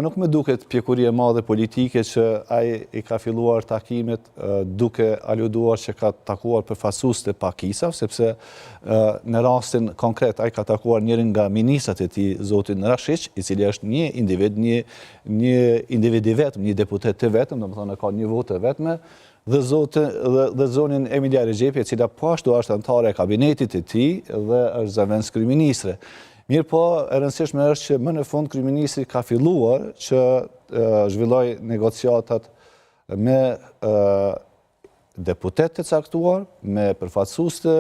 Nuk me duket pjekuri e madhe politike që ai i ka filluar takimet duke aluduar që ka takuar përfaqësues të pakisave, sepse në rastin konkret ai ka takuar njërin nga ministrat e tij, zotin Rashiq, i cili është një individ i vetëm, një deputet të vetëm, domethënë ka një votë të vetme, dhe zonin Emilia Rexhepi, e cila po ashtu është anëtare e kabinetit të tij dhe është zëvendës kryeministre. Mirë po, e rëndësishme është që më në fund kryeministri ka filluar që zhvilloj negociatat me deputet të caktuar, me përfaqësues të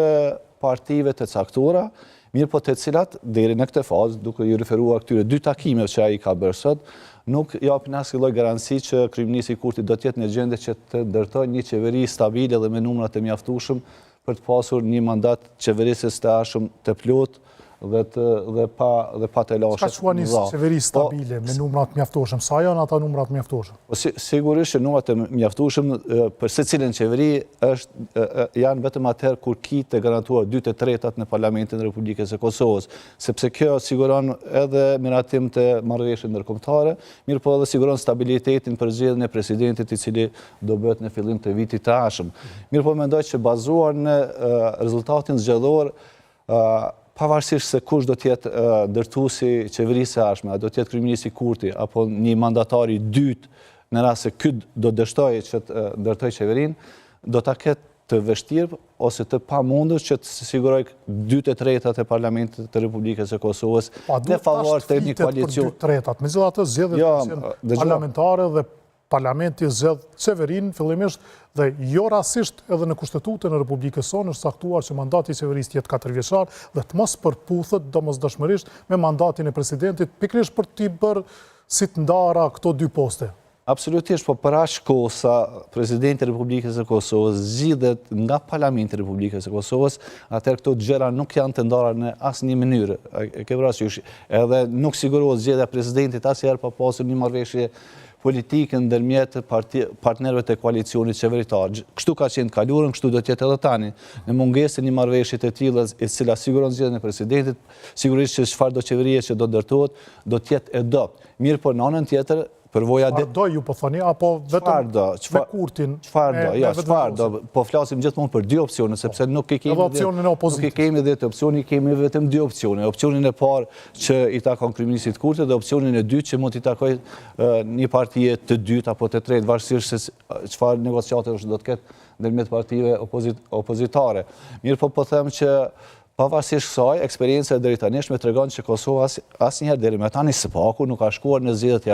partive të caktuara, mirë po të cilat deri në këtë fazë, duke i referuar këtyre 2 takimeve që ai ka bërë sot, nuk japin asnjë lloj garanci që kryeministri Kurti do të jetë në gjendje që të ndërtojë një qeveri stabile dhe me numra të mjaftueshëm për të pasur një mandat qeverisës të ashëm të plotë dhe pa të lashët. Çka quani qeveri stabile me numrat mjaftueshëm? Sa janë ata numrat mjaftueshëm? Sigurisht që numrat e mjaftueshëm për secilën qeveri janë vetëm atëherë kur ki të garantuar 2/3 në Parlamentin e Republikës së Kosovës, sepse kjo siguron edhe miratim të marrëveshjeve ndërkombëtare, mirë po edhe siguron stabilitetin për zgjedhjen e presidentit i cili do bëhet në fillim të vitit të ardhshëm. Mirë po mendoj që bazuar në rezultatin zgjedhor, pavarësisht se kush do të jetë ndërtuesi i qeverisë së ardhshme, a do të jetë kryeministri Kurti apo një mandatar i dytë, në rast se ky do dështojë që të ndërtojë qeverinë, do ta ketë të vështirë ose të pamundur që të sigurojë 2/3 e Parlamentit të Republikës së Kosovës në favor të një koalicioni. 2/3, megjithatë zgjedhjet parlamentare dhe Parlamenti zgjedh qeverinë fillimisht dhe jo rastisht edhe në Kushtetutën e Republikës sonë është caktuar që mandati i qeverisë të jetë 4 vjeçar dhe të mos përputhet domosdoshmërisht me mandatin e presidentit, pikërisht për t'i bërë si të ndara këto 2 poste. Absolutisht, po për aq kohë sa presidenti i Republikës së Kosovës zgjidhet nga Parlamenti i Republikës së Kosovës, atëherë këto gjëra nuk janë të ndara në asnjë mënyrë. E ke parasysh, edhe nuk sigurohet zgjedhja e presidentit asnjëherë pa pasur një marrëveshje politike ndërmjet partnerëve të koalicionit qeveritar. Kështu ka qenë kalurën, kështu do të jetë edhe tani. Në mungesë një marrëveshje të tillë e cila siguron zgjedhjen e presidentit, sigurisht që çfarëdo qeverie që do ndërtohet do të jetë e dopt. Mirë po në anën tjetër, përvoja do ju po thoni apo vetëm me Kurtin? Çfarëdo, po flasim gjithmonë për 2 opsione, sepse nuk e kemi opsionin e opozitës. Nuk e kemi 10 opsione, kemi vetëm 2 opsione. Opsionin e parë që i takon kryeministrit Kurti dhe opsionin e dytë që mund t'i takojë një partie të dytë apo të tretë, varësisht se çfarë negociatesh do të ketë ndërmjet partive opozitare. Mirë po them që pavarësisht kësaj, eksperjenca e drejtanishme tregon që Kosova asnjëherë deri më tani së paku nuk ka shkuar në zgjedhje